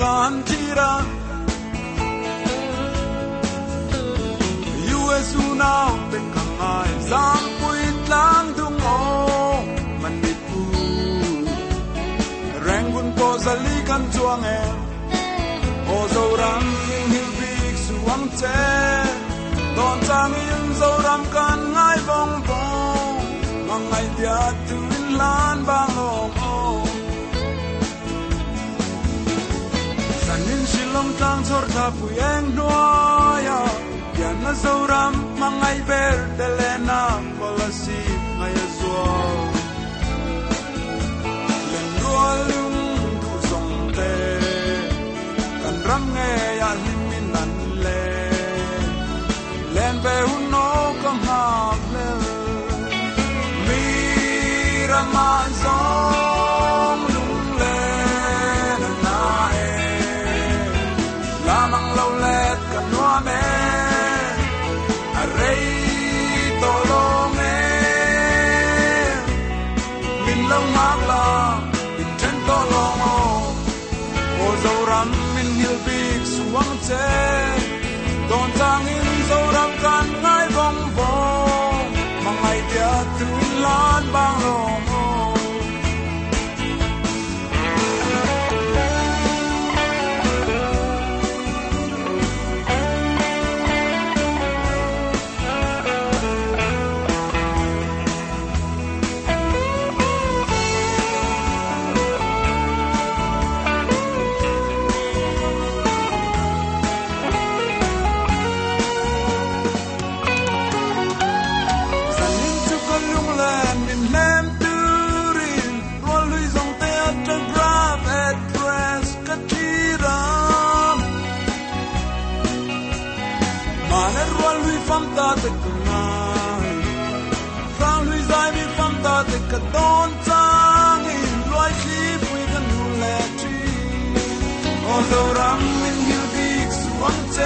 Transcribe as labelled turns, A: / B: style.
A: kan tira Yesu now pe kangai zam puit lang dung o manipu rangun ko zali kan chuang e o zo ram hi big suang che don chang in zo ram kan ngai bong bong mangai dia tu in lan bang long o sanin silong tang chor tha pu eng noya ya na zo ram mangai ber de lena polasi ngai zo len rualung du song te kan ram nge ya limin nan le len be uno kam ha le mi ramazon lung le na e la mang lo let kan no me rei to lo me min long mak la in chen to lo o zo ram min hil big suang che don tang in zo ram kan ngai bong bong mangai dia tu lan bang lo ta te kunai sang lui zai mi fam ta te ka don chang in loi chi pui kan nu le chi o zo ram min hiu dik suang che